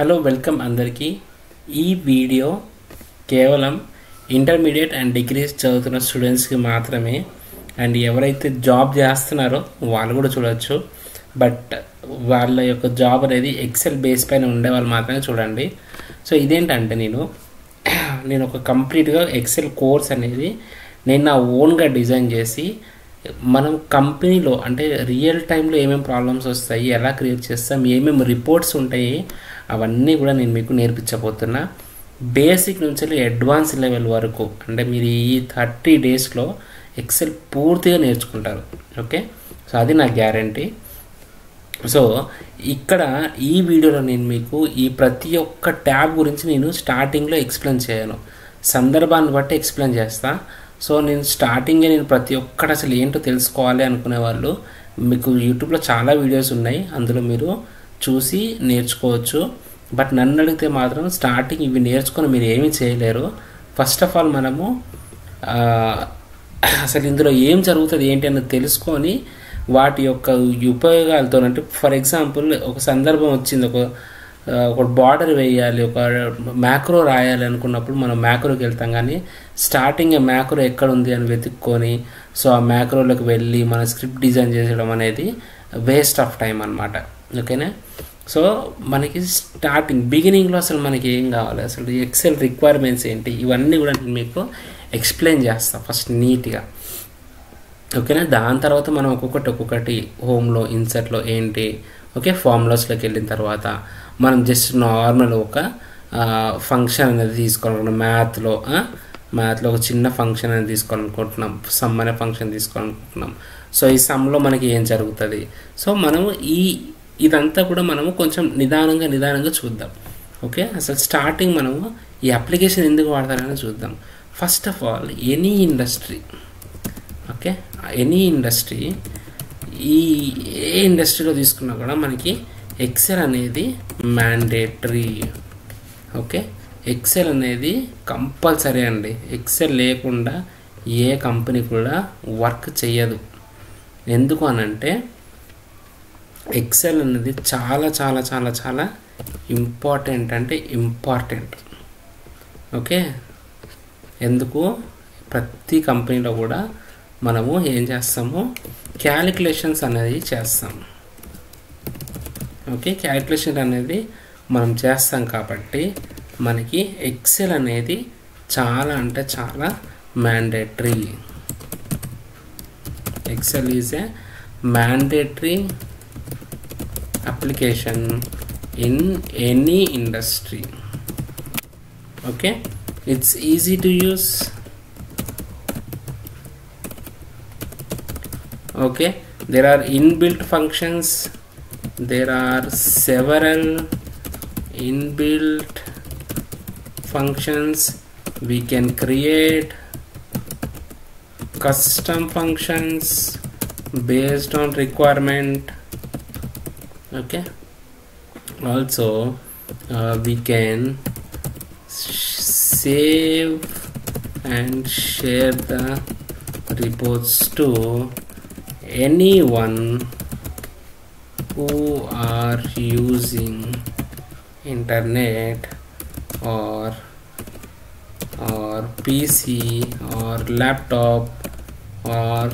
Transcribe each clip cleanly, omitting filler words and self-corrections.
Hello welcome అందరికీ. ఈ video కేవలం ఇంటర్మీడియట్ అండ్ డిగ్రీస్ చదువుతున్న స్టూడెంట్స్కి మాత్రమే. అండ్ ఎవరైతే జాబ్ చేస్తున్నారో వాళ్ళు కూడా చూడవచ్చు. బట్ వాళ్ళ యొక్క జాబ్ అనేది ఎక్సెల్ బేస్ పైన ఉండే వాళ్ళు మాత్రమే చూడండి. సో ఇదేంటంటే నేను ఒక కంప్లీట్గా ఎక్సెల్ కోర్స్ అనేది నేను నా ఓన్గా డిజైన్ చేసి మనం కంపెనీలో అంటే రియల్ టైంలో ఏమేమి ప్రాబ్లమ్స్ వస్తాయి, ఎలా క్రియేట్ చేస్తాం, ఏమేమి రిపోర్ట్స్ ఉంటాయి, అవన్నీ కూడా నేను మీకు నేర్పించబోతున్నా. బేసిక్ నుంచి అడ్వాన్స్ లెవెల్ వరకు అంటే మీరు ఈ 30 డేస్లో ఎక్సెల్ పూర్తిగా నేర్చుకుంటారు. ఓకే, సో అది నా గ్యారంటీ. సో ఇక్కడ ఈ వీడియోలో నేను మీకు ఈ ప్రతి ఒక్క ట్యాబ్ గురించి నేను స్టార్టింగ్లో ఎక్స్ప్లెయిన్ చేయను, సందర్భాన్ని బట్టి ఎక్స్ప్లెయిన్ చేస్తా. సో నేను స్టార్టింగే నేను ప్రతి ఒక్కటి అసలు ఏంటో తెలుసుకోవాలి అనుకునే వాళ్ళు మీకు యూట్యూబ్లో చాలా వీడియోస్ ఉన్నాయి, అందులో మీరు చూసి నేర్చుకోవచ్చు. బట్ నన్ను అడిగితే మాత్రం స్టార్టింగ్ ఇవి నేర్చుకొని మీరు ఏమీ చేయలేరు. ఫస్ట్ ఆఫ్ ఆల్ మనము అసలు ఇందులో ఏం జరుగుతుంది ఏంటి అన్నది తెలుసుకొని వాటి యొక్క ఉపయోగాలతో, అంటే ఫర్ ఎగ్జాంపుల్ ఒక సందర్భం వచ్చింది, ఒక బార్డర్ వేయాలి, ఒక మ్యాక్రో రాయాలి అనుకున్నప్పుడు మనం మ్యాక్రోకి వెళ్తాం, కానీ స్టార్టింగ్ మ్యాక్రో ఎక్కడ ఉంది అని వెతుక్కొని సో ఆ మ్యాక్రోలోకి వెళ్ళి మన స్క్రిప్ట్ డిజైన్ చేసడం అనేది వేస్ట్ ఆఫ్ టైం అన్నమాట. ఓకేనా, సో మనకి స్టార్టింగ్ బిగినింగ్లో అసలు మనకి ఏం కావాలి, అసలు ఎక్సెల్ రిక్వైర్మెంట్స్ ఏంటి, ఇవన్నీ కూడా నేను మీకు ఎక్స్ప్లెయిన్ చేస్తాను ఫస్ట్ నీట్గా. ఓకేనా, దాని తర్వాత మనం ఒక్కొక్కటి హోమ్లో ఇన్సర్ట్లో ఏంటి, ఓకే, ఫార్ములాస్లోకి వెళ్ళిన తర్వాత మనం జస్ట్ నార్మల్ ఒక ఫంక్షన్ అనేది తీసుకోవాలనుకుంటున్నాం. మ్యాథ్లో ఒక చిన్న ఫంక్షన్ అనేది తీసుకోవాలనుకుంటున్నాం, సమ్ అనే ఫంక్షన్ తీసుకోవాలనుకుంటున్నాం. సో ఈ సమ్లో మనకి ఏం జరుగుతుంది, సో మనము ఇదంతా కూడా మనము కొంచెం నిదానంగా చూద్దాం. ఓకే, అసలు స్టార్టింగ్ మనము ఈ అప్లికేషన్ ఎందుకు వాడతారని చూద్దాం. First of all any industry, okay, any industry, ఏ ఇండస్ట్రీలో తీసుకున్నా కూడా మనకి ఎక్సెల్ అనేది మ్యాండేటరీ. ఓకే, ఎక్సెల్ అనేది కంపల్సరీ అండి. ఎక్సెల్ లేకుండా ఏ కంపెనీ కూడా వర్క్ చేయదు. ఎందుకు అనంటే ఎక్సెల్ అనేది చాలా చాలా చాలా చాలా ఇంపార్టెంట్, అంటే ఇంపార్టెంట్. ఓకే, ఎందుకు ప్రతి కంపెనీలో కూడా మనము ఏం చేస్తాము, క్యాలిక్యులేషన్స్ అనేది చేస్తాము. ఓకే, క్యాలిక్యులేషన్ అనేది మనం చేస్తాం కాబట్టి మనకి ఎక్సెల్ అనేది చాలా అంటే చాలా mandatory. Excel is a mandatory application in any industry. Okay, it's easy to use. Okay, there are inbuilt functions, there are several inbuilt functions. We can create custom functions based on requirement. Okay, also we can save and share the reports to anyone who are using internet or PC or laptop or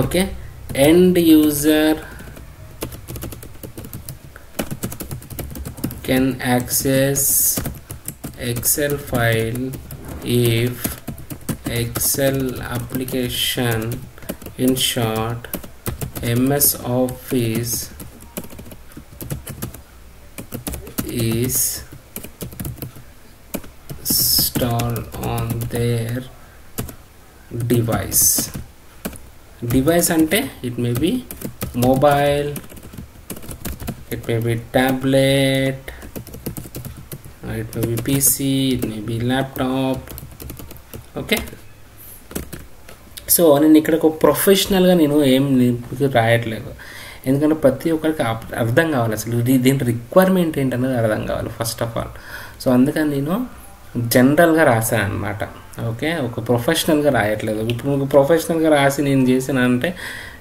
okay, end user can access Excel file if Excel application, in short MS Office, is installed on their device. Device ante it may be mobile, it may be tablet, it may be PC, it may be laptop. Okay, so నేను ఇక్కడ ఒక ప్రొఫెషనల్గా నేను ఏం రాయట్లేదు, ఎందుకంటే ప్రతి ఒక్కరికి అర్థం కావాలి, అసలు దీని రిక్వైర్మెంట్ ఏంటనేది అర్థం కావాలి ఫస్ట్ ఆఫ్ ఆల్. సో అందుకని నేను జనరల్గా రాశాను అనమాట. ఓకే, ఒక ప్రొఫెషనల్గా రాయట్లేదు. ఇప్పుడు మీకు ప్రొఫెషనల్గా రాసి నేను చేసానంటే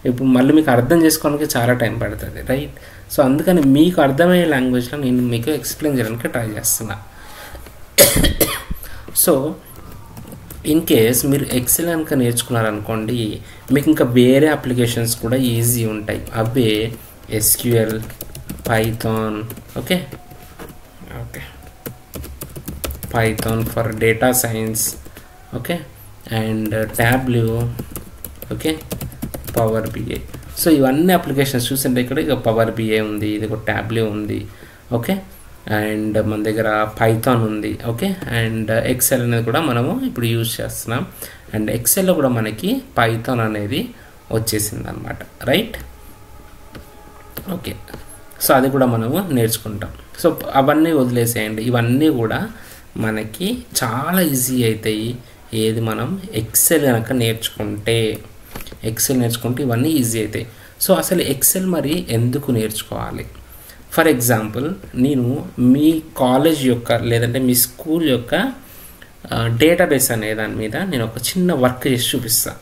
ఇప్పుడు మళ్ళీ మీకు అర్థం చేసుకోవడానికి చాలా టైం పడుతుంది, రైట్? సో అందుకని మీకు అర్థమయ్యే లాంగ్వేజ్లో నేను మీకు ఎక్స్ప్లెయిన్ చేయడానికి ట్రై చేస్తున్నా. సో ఇన్ కేస్ మీరు ఎక్సెల్ కనుక నేర్చుకున్నారనుకోండి, మీకు ఇంకా వేరే అప్లికేషన్స్ కూడా ఈజీ ఉంటాయి. అవే SQL, Python, okay Python for data science, okay, and Tableau, okay, power BI. So ఇవన్నీ అప్లికేషన్స్ చూస్తుంటే ఇక్కడ ఇక పవర్ బిఐ ఉంది, ఇది ఒక టాబ్లూ ఉంది, ఓకే, అండ్ మన దగ్గర పైథాన్ ఉంది, ఓకే, అండ్ ఎక్సెల్ అనేది కూడా మనము ఇప్పుడు యూజ్ చేస్తున్నాం. అండ్ ఎక్సెల్లో కూడా మనకి పైథాన్ అనేది వచ్చేసింది అనమాట, రైట్? ఓకే, సో అది కూడా మనము నేర్చుకుంటాం. సో అవన్నీ వదిలేసేయండి, ఇవన్నీ కూడా మనకి చాలా ఈజీ అవుతాయి. ఏది మనం ఎక్సెల్ కనుక నేర్చుకుంటే ఇవన్నీ ఈజీ అవుతాయి. సో అసలు ఎక్సెల్ మరి ఎందుకు నేర్చుకోవాలి? ఫర్ ఎగ్జాంపుల్, నేను మీ కాలేజ్ యొక్క లేదంటే మీ స్కూల్ యొక్క డేటాబేస్ అనే దాని మీద నేను ఒక చిన్న వర్క్ చేసి చూపిస్తాను.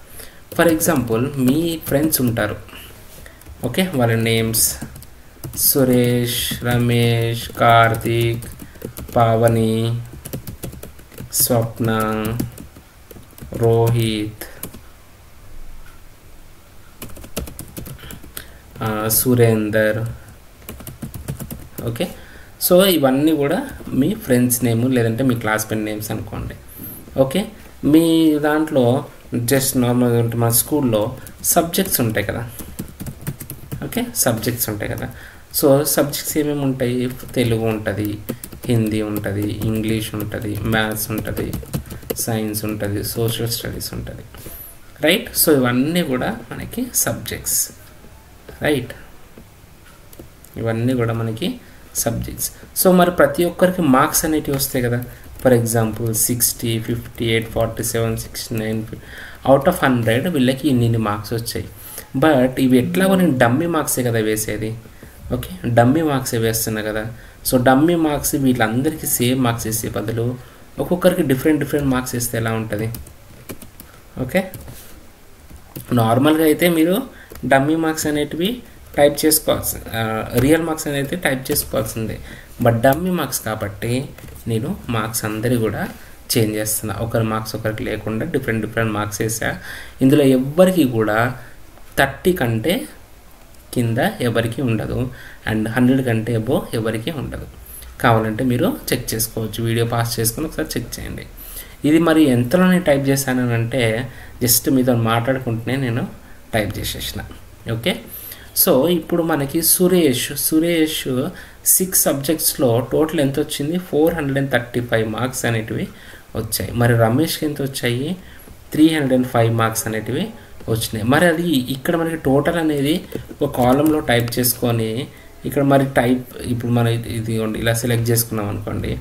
ఫర్ ఎగ్జాంపుల్, మీ ఫ్రెండ్స్ ఉంటారు, ఓకే, వాళ్ళ నేమ్స్ సురేష్, రమేష్, కార్తీక్, పావని, స్వప్న, రోహిత్, సురేందర్, ఓకే. సో ఇవన్నీ కూడా మీ ఫ్రెండ్స్ నేమ్ లేదంటే మీ క్లాస్మేట్ నేమ్స్ అనుకోండి, ఓకే. మీ దాంట్లో జస్ట్ నార్మల్గా ఉంటే మన స్కూల్లో సబ్జెక్ట్స్ ఉంటాయి కదా, ఓకే, సబ్జెక్ట్స్ ఉంటాయి కదా. సో సబ్జెక్ట్స్ ఏమేమి ఉంటాయి? తెలుగు ఉంటుంది, హిందీ ఉంటుంది, ఇంగ్లీష్ ఉంటుంది, మ్యాథ్స్ ఉంటుంది, సైన్స్ ఉంటుంది, సోషల్ స్టడీస్ ఉంటుంది, రైట్? సో ఇవన్నీ కూడా మనకి సబ్జెక్ట్స్, రైట్? ఇవన్నీ కూడా మనకి సబ్జెక్ట్స్. సో మరి ప్రతి ఒక్కరికి మార్క్స్ అనేటివి వస్తాయి కదా. ఫర్ ఎగ్జాంపుల్ 60, 58, 47, 69 అవుట్ ఆఫ్ 100 వీళ్ళకి ఇన్ని మార్క్స్ వచ్చాయి. బట్ ఇవి ఎట్లాగో నేను డమ్మీ మార్క్సే కదా వేసేది, ఓకే, డమ్మీ మార్క్సే వేస్తున్నా కదా. సో డమ్మీ మార్క్స్ వీళ్ళందరికీ సేమ్ మార్క్స్ వేసే బదులు ఒక్కొక్కరికి డిఫరెంట్ మార్క్స్ వేస్తే ఎలా ఉంటుంది? ఓకే, నార్మల్గా అయితే మీరు డమ్మీ మార్క్స్ అనేటివి టైప్ చేసుకోవాల్సి, రియల్ మార్క్స్ అనేది టైప్ చేసుకోవాల్సిందే. బట్ డమ్మీ మార్క్స్ కాబట్టి నేను మార్క్స్ అందరి కూడా చేంజ్ చేస్తున్నా. ఒకరి మార్క్స్ ఒకరికి లేకుండా డిఫరెంట్ మార్క్స్ వేసా. ఇందులో ఎవ్వరికి కూడా 30 కంటే కింద ఎవరికి ఉండదు, అండ్ 100 కంటే అబో ఎవరికి ఉండదు. కావాలంటే మీరు చెక్ చేసుకోవచ్చు, వీడియో పాస్ చేసుకుని ఒకసారి చెక్ చేయండి. ఇది మరి ఎంతలోనే టైప్ చేశాను అంటే జస్ట్ మీతో మాట్లాడుకుంటూనే నేను టైప్ చేసేసిన, ఓకే. సో ఇప్పుడు మనకి సురేష్ 6 సబ్జెక్ట్స్లో టోటల్ ఎంత వచ్చింది? 435 మార్క్స్ అనేటివి వచ్చాయి. మరి రమేష్కి ఎంత వచ్చాయి? 305 మార్క్స్ అనేటివి వచ్చినాయి. మరి అది ఇక్కడ మనకి టోటల్ అనేది ఒక కాలంలో టైప్ చేసుకొని ఇక్కడ మరి ఇప్పుడు మన ఇది ఇలా సెలెక్ట్ చేసుకున్నాం అనుకోండి,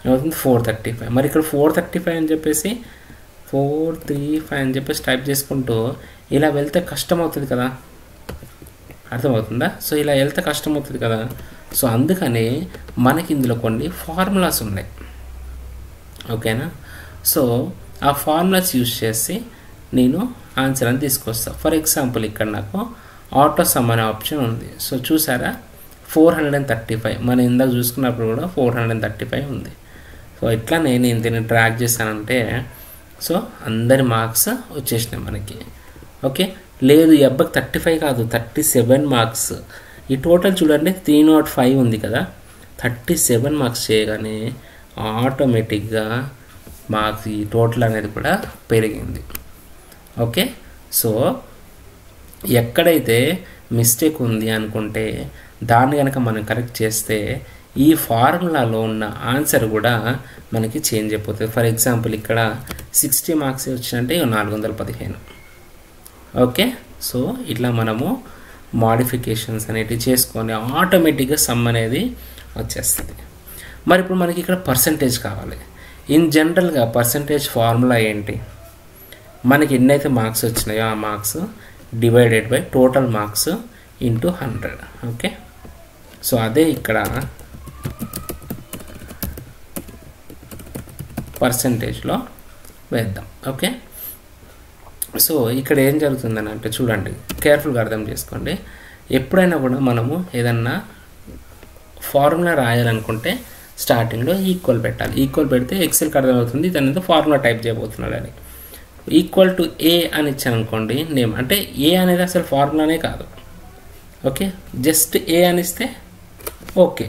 ఏమవుతుంది? 435. మరి ఇక్కడ 435 అని చెప్పేసి 435 అని చెప్పేసి టైప్ చేసుకుంటూ ఇలా వెళ్తే కష్టం అవుతుంది కదా, అర్థమవుతుందా? సో ఇలా వెళ్తే కష్టం అవుతుంది కదా. సో అందుకని మనకి ఇందులో కొన్ని ఫార్ములాస్ ఉన్నాయి, ఓకేనా. సో ఆ ఫార్ములాస్ యూజ్ చేసి నేను ఆన్సర్ అని తీసుకొస్తాను. ఫర్ ఎగ్జాంపుల్ ఇక్కడ నాకు ఆటో సమ్ అనే ఆప్షన్ ఉంది. సో చూసారా, 435 మనం ఇందాక చూసుకున్నప్పుడు కూడా 435 ఉంది. సో ఇట్లా నేను దీన్ని ట్రాక్ చేశానంటే సో అందరి మార్క్స్ వచ్చేసినాయి మనకి, ఓకే. లేదు ఈ అబ్బాయికి 35 కాదు 37 మార్క్స్. ఈ టోటల్ చూడండి 305 ఉంది కదా, 37 మార్క్స్ చేయగానే ఆటోమేటిక్గా మార్క్స్ ఈ టోటల్ అనేది కూడా పెరిగింది, ఓకే. సో ఎక్కడైతే మిస్టేక్ ఉంది అనుకుంటే దాన్ని కనుక మనం కరెక్ట్ చేస్తే ఈ ఫార్ములాలో ఉన్న ఆన్సర్ కూడా మనకి చేంజ్ అయిపోతుంది. ఫర్ ఎగ్జాంపుల్ ఇక్కడ 60 మార్క్స్ వచ్చినంటే 415, ఓకే. సో ఇట్లా మనము మోడిఫికేషన్స్ అనేటివి చేసుకొని ఆటోమేటిక్గా సమ్ అనేది వచ్చేస్తుంది. మరి ఇప్పుడు మనకి ఇక్కడ పర్సంటేజ్ కావాలి. ఇన్ జనరల్గా పర్సంటేజ్ ఫార్ములా ఏంటి? మనకి ఎన్నైతే మార్క్స్ వచ్చినాయో ఆ marks divided by total marks into 100, okay. So అదే ఇక్కడ పర్సెంటేజ్లో వేద్దాం. ఓకే, సో ఇక్కడ ఏం జరుగుతుందని అంటే చూడండి, కేర్ఫుల్గా అర్థం చేసుకోండి. ఎప్పుడైనా కూడా మనము ఏదన్నా ఫార్ములా రాయాలనుకుంటే స్టార్టింగ్లో ఈక్వల్ పెట్టాలి. ఈక్వల్ పెడితే ఎక్సెల్కి అర్థమవుతుంది దాని మీద ఫార్ములా టైప్ చేయబోతున్నాడు అని. ఈక్వల్ టు ఏ అని ఇచ్చాను అనుకోండి నేమ్, అంటే ఏ అనేది అసలు ఫార్ములానే కాదు. ఓకే, జస్ట్ ఏ అని ఇస్తే ఓకే,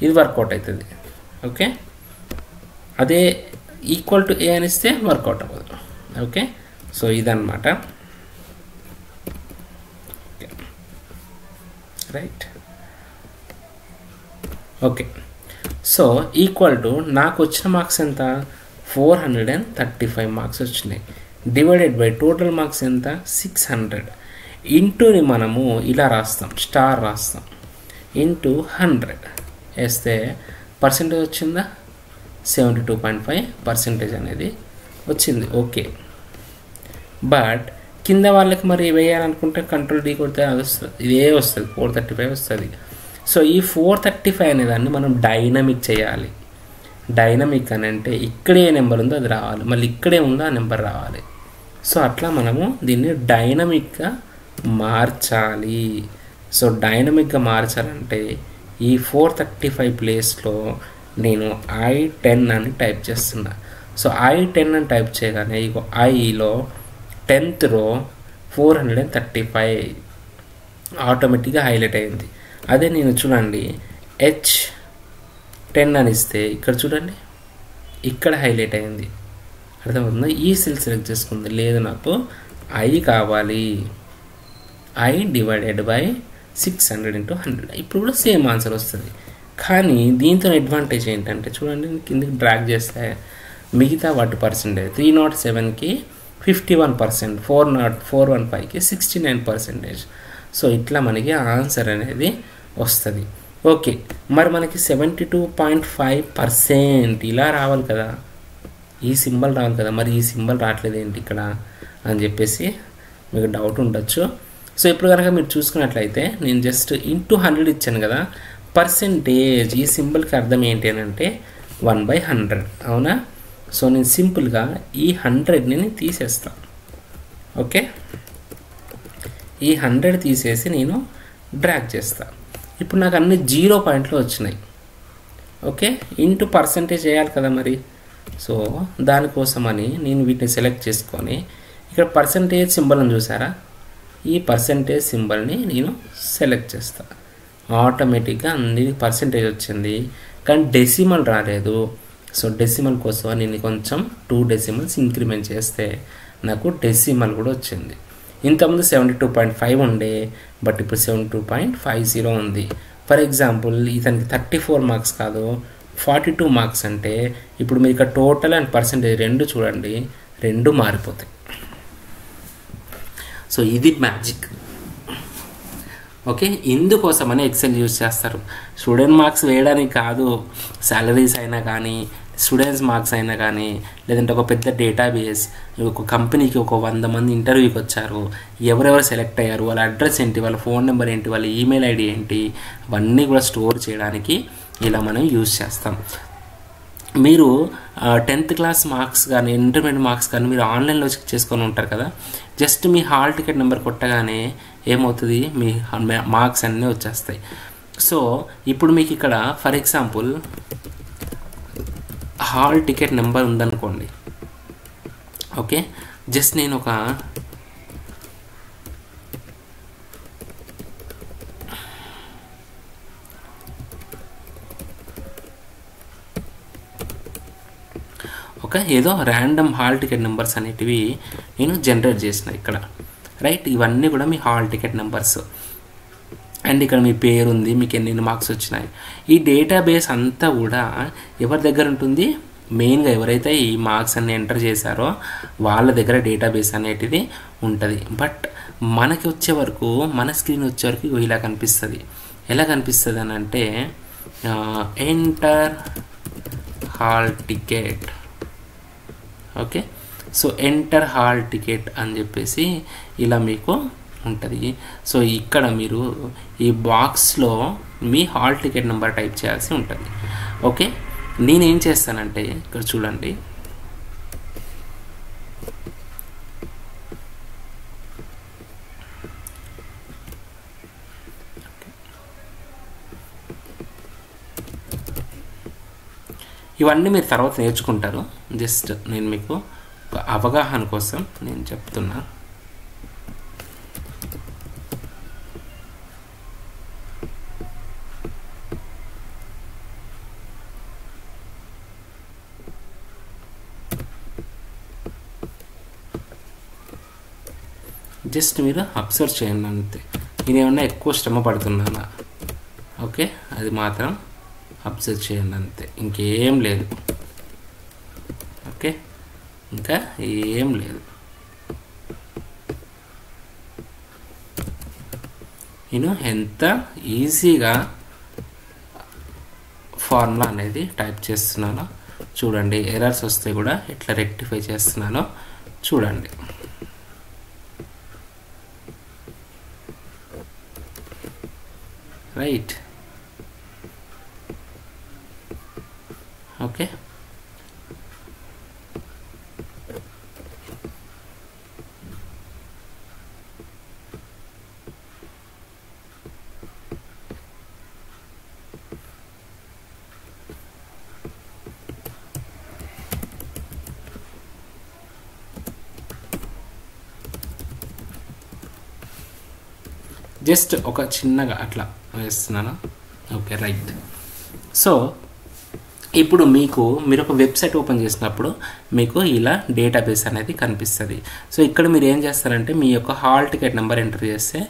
ఇది వర్కౌట్ అవుతుంది. ఓకే, అదే ఈక్వల్ టు ఏ అని ఇస్తే వర్కౌట్ అవ్వదు. ఓకే, సో ఇదన్నమాట. Right, okay, so equal to నాకు వచ్చిన మార్క్స్ ఎంత, 435 మార్క్స్ వచ్చినాయి. డివైడెడ్ బై టోటల్ మార్క్స్ ఎంత, 600. ఇంటూని మనము ఇలా రాస్తాం, స్టార్ రాస్తాం, ఇంటూ 100 వేస్తే పర్సెంటేజ్ వచ్చిందా, 72.5% అనేది వచ్చింది. ఓకే, బట్ కింద వాళ్ళకి మరి వేయాలనుకుంటే కంట్రోల్ డీ కొడితే అది వస్తుంది, ఇదే వస్తుంది, 435 వస్తుంది. సో ఈ 435 అనే దాన్ని మనం డైనమిక్ చేయాలి. డైనమిక్ అని అంటే ఇక్కడే ఏ నెంబర్ ఉందో అది రావాలి, మళ్ళీ ఇక్కడే ఉందో ఆ నెంబర్ రావాలి. సో అట్లా మనము దీన్ని డైనమిక్గా మార్చాలి. సో డైనమిక్గా మార్చాలంటే ఈ 435 ప్లేస్లో నేను I10 అని టైప్ చేస్తున్నా. సో I10 అని టైప్ చేయగానే ఇగో ఐలో 10th రో 435 ఆటోమేటిక్గా హైలైట్ అయింది. అదే నేను చూడండి H10 అని ఇస్తే ఇక్కడ చూడండి ఇక్కడ హైలైట్ అయింది. అర్థమవుతుందా? ఈ సెల్ సెలెక్ట్ చేసుకుంది, లేదు నాకు I కావాలి, I డివైడెడ్ బై 600 × 100. ఇప్పుడు కూడా సేమ్ ఆన్సర్ వస్తుంది. కానీ దీంతో అడ్వాంటేజ్ ఏంటంటే చూడండి, కిందకి డ్రాగ్ చేస్తే మిగతా వాటి పర్సెంటేజ్ 307కి 51%, 415కి 69%. సో ఇట్లా మనకి ఆన్సర్ అనేది వస్తుంది. ఓకే, మరి మనకి 72.5% ఇలా రావాలి కదా, ఈ సింబల్ రావాలి కదా, మరి ఈ సింబల్ రావట్లేదు ఏంటి ఇక్కడ అని చెప్పేసి మీకు డౌట్ ఉండొచ్చు. సో ఇప్పుడు కనుక మీరు చూసుకున్నట్లయితే నేను జస్ట్ ఇంటూ 100 ఇచ్చాను కదా, పర్సెంటేజ్ ఈ సింబల్కి అర్థం ఏంటి అని అంటే 1/100. అవునా? సో నేను సింపుల్గా ఈ 100ని తీసేస్తాను. ఓకే, ఈ 100 తీసేసి నేను డ్రాగ్ చేస్తాను. ఇప్పుడు నాకు అన్ని 0 పాయింట్లు వచ్చినాయి. ఓకే, ఇంటూ పర్సెంటేజ్ చేయాలి కదా మరి. సో దానికోసమని నేను వీటిని సెలెక్ట్ చేసుకొని ఇక్కడ పర్సెంటేజ్ సింబల్ని చూసారా, ఈ పర్సెంటేజ్ సింబల్ని నేను సెలెక్ట్ చేస్తాను. ఆటోమేటిక్గా అన్ని పర్సెంటేజ్ వచ్చింది, కానీ డెసిమల్ రాలేదు. సో డెసిమల్ కోసం నేను కొంచెం 2 డెసిమల్స్ ఇంక్రిమెంట్ చేస్తే నాకు డెసిమల్ కూడా వచ్చింది. ఇంతకుముందు 72.5 ఉండే, బట్ ఇప్పుడు 72.50 ఉంది. ఫర్ ఎగ్జాంపుల్ ఇతనికి 34 మార్క్స్ కాదు 42 మార్క్స్ అంటే ఇప్పుడు మీరు ఇక్కడ టోటల్ అండ్ పర్సెంటేజ్ రెండు చూడండి, రెండు మారిపోతాయి. సో ఇది మ్యాజిక్. ఓకే, ఇందుకోసమని ఎక్సెల్ యూజ్ చేస్తారు. స్టూడెంట్ మార్క్స్ వేయడానికి కాదు, సాలరీస్ అయినా కానీ, స్టూడెంట్స్ మార్క్స్ అయినా కానీ, లేదంటే ఒక పెద్ద డేటాబేస్, ఒక కంపెనీకి ఒక 100 మంది ఇంటర్వ్యూకి వచ్చారు, ఎవరెవరు సెలెక్ట్ అయ్యారు, వాళ్ళ అడ్రస్ ఏంటి, వాళ్ళ ఫోన్ నెంబర్ ఏంటి, వాళ్ళ ఈమెయిల్ ఐడి ఏంటి, అవన్నీ కూడా స్టోర్ చేయడానికి ఇలా మనం యూజ్ చేస్తాం. మీరు 10th క్లాస్ మార్క్స్ కానీ ఇంటర్మీడియట్ మార్క్స్ కానీ మీరు ఆన్లైన్లో చెక్ చేసుకొని ఉంటారు కదా, జస్ట్ మీ హాల్ టికెట్ నెంబర్ కొట్టగానే ఏమవుతుంది, మీ మార్క్స్ అన్నీ వచ్చేస్తాయి. సో ఇప్పుడు మీకు ఇక్కడ for example hall ticket number ఉందనుకోండి. ఓకే, జస్ట్ నేను ఒక ఏదో ర్యాండమ్ హాల్ టికెట్ నెంబర్స్ అనేటివి నేను జనరేట్ చేసిన ఇక్కడ. రైట్, ఇవన్నీ కూడా మీ హాల్ టికెట్ నెంబర్స్. అండ్ ఇక్కడ మీ పేరు ఉంది, మీకు ఎన్ని మార్క్స్ వచ్చినాయి. ఈ డేటాబేస్ అంతా కూడా ఎవరి దగ్గర ఉంటుంది, మెయిన్గా ఎవరైతే ఈ మార్క్స్ అన్ని ఎంటర్ చేశారో వాళ్ళ దగ్గర డేటాబేస్ అనేటిది ఉంటుంది. బట్ మనకి వచ్చే వరకు, మన స్క్రీన్ వచ్చే వరకు ఇలా కనిపిస్తుంది. ఎలా కనిపిస్తుంది అని అంటే enter hall ticket. Okay, so enter hall ticket అని చెప్పేసి ఇలా మీకు ఉంటుంది. సో ఇక్కడ మీరు ఈ బాక్స్లో మీ హాల్ టికెట్ నెంబర్ టైప్ చేయాల్సి ఉంటుంది. ఓకే, నేనేం చేస్తానంటే ఇక్కడ చూడండి, ఇవన్నీ మీరు తర్వాత నేర్చుకుంటారు. జస్ట్ నేను మీకు అవగాహన కోసం నేను చెప్తున్నా. జస్ట్ మీరు అబ్జర్వ్ చేయండి అంతే. నేనేమన్నా ఎక్కువ శ్రమ పడుతున్నానా? ఓకే, అది మాత్రం అబ్జర్వ్ చేయండి అంతే, ఇంకేం లేదు. ఓకే, ఇంకా ఏం లేదు. నేను ఎంత ఈజీగా ఫార్ములా అనేది టైప్ చేస్తున్నానో చూడండి. ఎర్రర్స్ వస్తే కూడా ఎట్లా రెక్టిఫై చేస్తున్నానో చూడండి. Right, okay. జస్ట్ ఒక చిన్నగా అట్లా వేస్తున్నాను. Okay, right. సో ఇప్పుడు మీరు ఒక వెబ్సైట్ ఓపెన్ చేసినప్పుడు మీకు ఇలా డేటాబేస్ అనేది కనిపిస్తుంది. సో ఇక్కడ మీరు ఏం చేస్తారంటే మీ యొక్క హాల్ టికెట్ నెంబర్ ఎంటర్ చేస్తే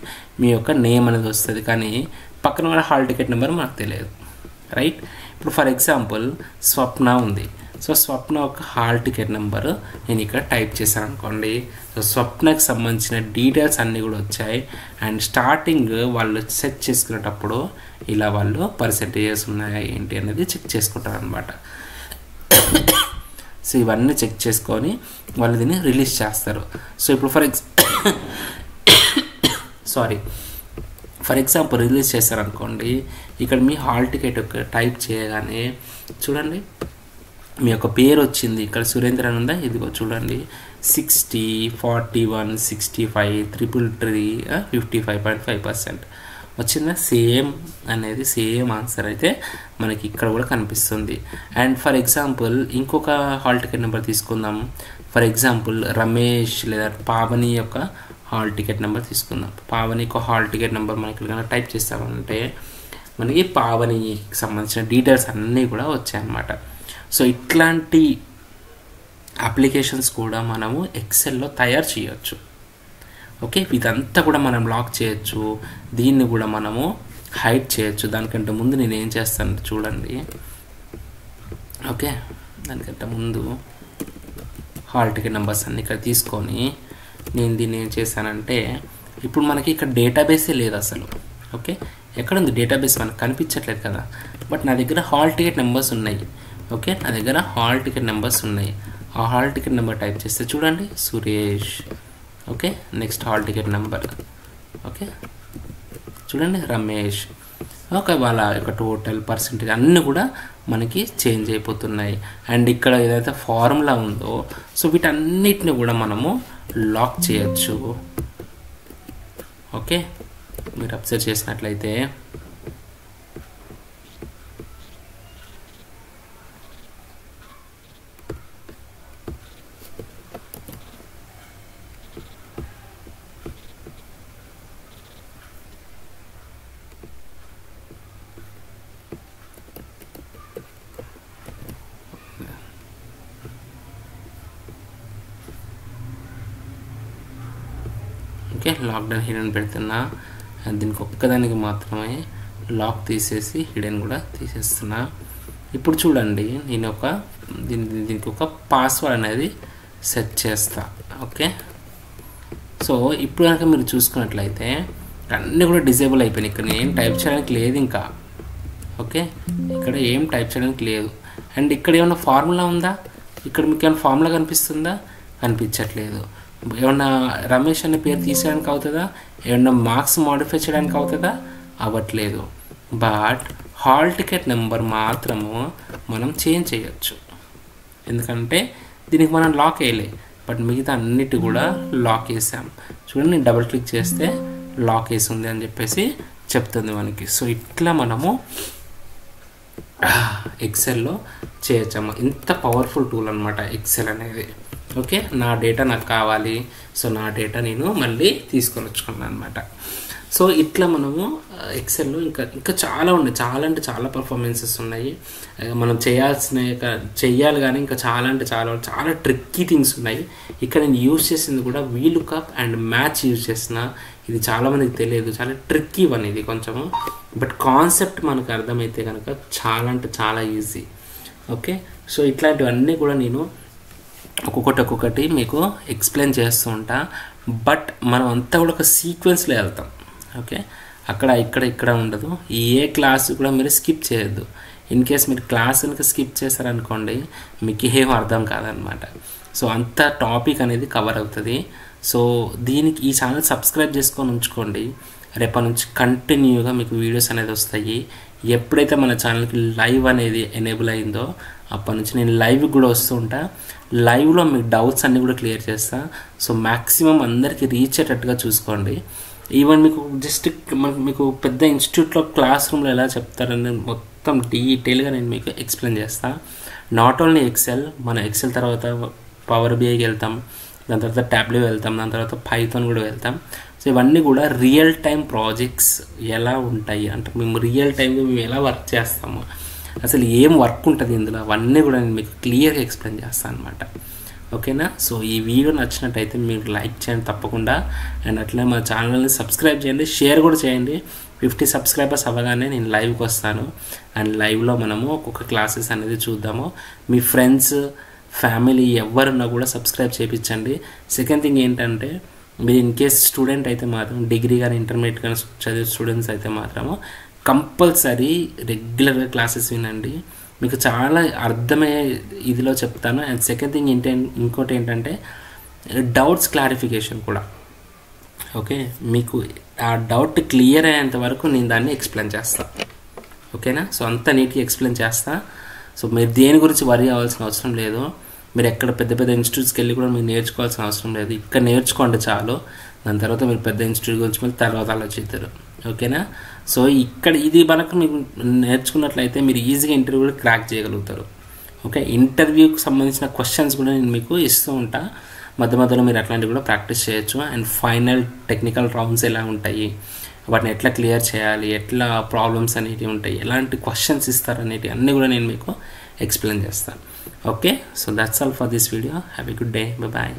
మీ యొక్క నేమ్ అనేది వస్తుంది, కానీ పక్కన ఉన్న హాల్ టికెట్ నెంబర్ మనకు తెలియదు. రైట్, ఇప్పుడు ఫర్ ఎగ్జాంపుల్ స్వప్న ఉంది. సో స్వప్న ఒక హాల్ టికెట్ నెంబరు నేను ఇక్కడ టైప్ చేశాను అనుకోండి. సో స్వప్నకి సంబంధించిన డీటెయిల్స్ అన్నీ కూడా వచ్చాయి. అండ్ స్టార్టింగ్ వాళ్ళు సెట్ చేసుకునేటప్పుడు ఇలా వాళ్ళు పర్సెంటేజెస్ ఉన్నాయా ఏంటి అనేది చెక్ చేసుకుంటారు అనమాట. సో ఇవన్నీ చెక్ చేసుకొని వాళ్ళు దీన్ని రిలీజ్ చేస్తారు. సో ఇప్పుడు ఫర్ ఎగ్జాంపుల్ రిలీజ్ చేస్తారనుకోండి, ఇక్కడ మీ హాల్ టికెట్ టైప్ చేయగానే చూడండి మీ యొక్క పేరు వచ్చింది. ఇక్కడ సురేంద్ర అని ఉందా, ఇదిగో చూడండి 60, 41, 65, 333, 55.5% వచ్చిందా. సేమ్ ఆన్సర్ అయితే మనకి ఇక్కడ కూడా కనిపిస్తుంది. అండ్ ఫర్ ఎగ్జాంపుల్ ఇంకొక హాల్ టికెట్ నెంబర్ తీసుకుందాం. ఫర్ ఎగ్జాంపుల్ రమేష్ లేదా పావని యొక్క హాల్ టికెట్ నెంబర్ తీసుకుందాం. పావని యొక్క హాల్ టికెట్ నెంబర్ మనకి ఇక్కడ టైప్ చేస్తామంటే మనకి పావనికి సంబంధించిన డీటెయిల్స్ అన్నీ కూడా వచ్చాయన్నమాట. సో ఇట్లాంటి అప్లికేషన్స్ కూడా మనము ఎక్సెల్లో తయారు చేయొచ్చు. ఓకే, ఇదంతా కూడా మనం లాక్ చేయొచ్చు, దీన్ని కూడా మనము హైడ్ చేయొచ్చు. దానికంటే ముందు నేను ఏం చేస్తాను చూడండి. ఓకే, దానికంటే ముందు హాల్ టికెట్ నెంబర్స్ అన్ని ఇక్కడ తీసుకొని నేను దీన్ని ఏం చేశానంటే, ఇప్పుడు మనకి ఇక్కడ డేటాబేసే లేదు అసలు. ఓకే, ఎక్కడుంది డేటాబేస్ మనకు కనిపించట్లేదు కదా, బట్ నా దగ్గర హాల్ టికెట్ నెంబర్స్ ఉన్నాయి. ఓకే, నా దగ్గర హాల్ టికెట్ నెంబర్స్ ఉన్నాయి. ఆ హాల్ టికెట్ నెంబర్ టైప్ చేస్తే చూడండి Suresh. Okay, next hall ticket number. Okay, చూడండి రమేష్. ఓకే, వాళ్ళ యొక్క టోటల్ పర్సెంటేజ్ అన్నీ కూడా మనకి చేంజ్ అయిపోతున్నాయి. అండ్ ఇక్కడ ఏదైతే ఫార్ములా ఉందో సో వీటన్నిటిని కూడా మనము లాక్ చేయొచ్చు. ఓకే, మీరు అబ్జర్వ్ చేసినట్లయితే ఓకే, లాక్డౌన్ హిడెన్ పెడుతున్నా. దీనికి ఒక్కదానికి మాత్రమే లాక్ తీసేసి హిడెన్ కూడా తీసేస్తున్నా. ఇప్పుడు చూడండి నేను దీనికి ఒక పాస్వర్డ్ అనేది సెట్ చేస్తా. ఓకే, సో ఇప్పుడు కనుక మీరు చూసుకున్నట్లయితే అన్నీ కూడా డిజేబుల్ అయిపోయినాయి. ఇక్కడ ఏం టైప్ చేయడానికి లేదు ఇంకా. ఓకే, ఇక్కడ ఏం టైప్ చేయడానికి లేదు. అండ్ ఇక్కడ ఏమన్నా ఫార్ములా ఉందా? ఇక్కడ మీకు ఏమైనా ఫార్ములా కనిపిస్తుందా? కనిపించట్లేదు. ఏమన్నా రమేష్ అనే పేరు తీసేయడానికి అవుతుందా? ఏమన్నా మార్క్స్ మాడిఫై చేయడానికి అవుతుందా? అవ్వట్లేదు. బట్ హాల్ టికెట్ నెంబర్ మాత్రము మనం చేంజ్ చేయొచ్చు, ఎందుకంటే దీనికి మనం లాక్ వేయలే. బట్ మిగతా అన్నిటి కూడా లాక్ వేసాం. చూడండి, నేను డబుల్ క్లిక్ చేస్తే లాక్ వేసి ఉంది అని చెప్పేసి చెప్తుంది మనకి. సో ఇట్లా మనము ఎక్సెల్లో చేయొచ్చమ్మా. ఇంత పవర్ఫుల్ టూల్ అనమాట ఎక్సెల్ అనేది. ఓకే, నా డేటా నాకు కావాలి, సో నా డేటా నేను మళ్ళీ తీసుకొని వచ్చుకున్నాను అనమాట. సో ఇట్లా మనము ఎక్సెల్లో ఇంకా చాలా ఉన్నాయి, చాలా అంటే చాలా పర్ఫార్మెన్సెస్ ఉన్నాయి. మనం చెయ్యాలి కానీ ఇంకా చాలా అంటే చాలా ట్రిక్కీ థింగ్స్ ఉన్నాయి. ఇక్కడ నేను యూజ్ చేసింది కూడా వీలుకప్ అండ్ మ్యాచ్ యూజ్ చేసిన. ఇది చాలామందికి తెలియదు, చాలా ట్రిక్కీ వన్ ఇది కొంచెము. బట్ కాన్సెప్ట్ మనకు అర్థమైతే కనుక చాలా అంటే చాలా ఈజీ. ఓకే, సో ఇట్లాంటివన్నీ కూడా నేను ఒక్కొక్కటి మీకు ఎక్స్ప్లెయిన్ చేస్తూ ఉంటా. బట్ మనం అంతా కూడా ఒక సీక్వెన్స్లో వెళ్తాం. ఓకే, అక్కడ ఇక్కడ ఉండదు. ఏ క్లాస్ కూడా మీరు స్కిప్ చేయొద్దు. ఇన్ కేస్ మీరు క్లాస్ కనుక స్కిప్ చేశారనుకోండి మీకు ఏం అర్థం కాదనమాట. సో అంత టాపిక్ అనేది కవర్ అవుతుంది. సో దీనికి ఈ ఛానల్ సబ్స్క్రైబ్ చేసుకొని ఉంచుకోండి. రేపటి నుంచి కంటిన్యూగా మీకు వీడియోస్ అనేది వస్తాయి. ఎప్పుడైతే మన ఛానల్కి లైవ్ అనేది ఎనేబుల్ అయిందో అప్పటి నుంచి నేను లైవ్ కూడా వస్తూ ఉంటా. లైవ్లో మీకు డౌట్స్ అన్నీ కూడా క్లియర్ చేస్తా. సో మ్యాక్సిమం అందరికీ రీచ్ అయ్యేటట్టుగా చూసుకోండి. ఈవెన్ మీకు పెద్ద ఇన్స్టిట్యూట్లో క్లాస్ రూమ్లో ఎలా చెప్తారని మొత్తం డీటెయిల్గా నేను మీకు ఎక్స్ప్లెయిన్ చేస్తాను. నాట్ ఓన్లీ ఎక్సెల్, మన ఎక్సెల్ తర్వాత పవర్ బిఐకి వెళ్తాం, దాని తర్వాత ట్యాబ్లెట్ వెళ్తాం, దాని తర్వాత పైథాన్ కూడా వెళ్తాం. సో ఇవన్నీ కూడా రియల్ టైం ప్రాజెక్ట్స్ ఎలా ఉంటాయి అంటే మేము రియల్ టైంలో మేము ఎలా వర్క్ చేస్తాము, అసలు ఏం వర్క్ ఉంటుంది ఇందులో, అవన్నీ కూడా నేను మీకు క్లియర్గా ఎక్స్ప్లెయిన్ చేస్తాను అనమాట. ఓకేనా? సో ఈ వీడియో నచ్చినట్టయితే మీరు లైక్ చేయండి తప్పకుండా. అండ్ అట్లనే మా ఛానల్ని సబ్స్క్రైబ్ చేయండి, షేర్ కూడా చేయండి. 50 సబ్స్క్రైబర్స్ అవ్వగానే నేను లైవ్కి వస్తాను. అండ్ లైవ్లో మనము ఒక్కొక్క క్లాసెస్ అనేది చూద్దాము. మీ ఫ్రెండ్స్ ఫ్యామిలీ ఎవరున్నా కూడా సబ్స్క్రైబ్ చేయించండి. సెకండ్ థింగ్ ఏంటంటే మీరు ఇన్ కేస్ స్టూడెంట్ అయితే మాత్రం డిగ్రీ కానీ ఇంటర్మీడియట్ కానీ చదివే స్టూడెంట్స్ అయితే మాత్రము కంపల్సరీ రెగ్యులర్గా క్లాసెస్ వినండి. మీకు చాలా అర్థమయ్యే ఇదిలో చెప్తాను. అండ్ సెకండ్ థింగ్ ఇంకోటి ఏంటంటే డౌట్స్ క్లారిఫికేషన్ కూడా. ఓకే, మీకు ఆ డౌట్ క్లియర్ అయ్యేంత వరకు నేను దాన్ని ఎక్స్ప్లెయిన్ చేస్తాను. ఓకేనా? సో అంత నీట్గా ఎక్స్ప్లెయిన్ చేస్తా. సో మీరు దేని గురించి వరీ అవ్వాల్సిన అవసరం లేదు. మీరు ఎక్కడ పెద్ద పెద్ద ఇన్స్టిట్యూట్స్కి వెళ్ళి కూడా మీరు నేర్చుకోవాల్సిన అవసరం లేదు. ఇక్కడ నేర్చుకోండి చాలు. దాని తర్వాత మీరు పెద్ద ఇన్స్టిట్యూట్ గురించి మళ్ళీ తర్వాత ఆలోచిస్తారు. ఓకేనా? సో ఇక్కడ ఇది మనకు మీకు నేర్చుకున్నట్లయితే మీరు ఈజీగా ఇంటర్వ్యూ కూడా క్రాక్ చేయగలుగుతారు. ఓకే, ఇంటర్వ్యూకి సంబంధించిన క్వశ్చన్స్ కూడా నేను మీకు ఇస్తూ ఉంటా. మధ్యలో మీరు అట్లాంటివి కూడా ప్రాక్టీస్ చేయొచ్చు. అండ్ ఫైనల్ టెక్నికల్ రౌండ్స్ ఎలా ఉంటాయి, వాటిని ఎట్లా క్లియర్ చేయాలి, ఎట్లా ప్రాబ్లమ్స్ అనేటివి ఉంటాయి, ఎలాంటి క్వశ్చన్స్ ఇస్తారు అనేటివి అన్నీ కూడా నేను మీకు ఎక్స్ప్లెయిన్ చేస్తాను. Okay, so that's all for this video. Have a good day. Bye.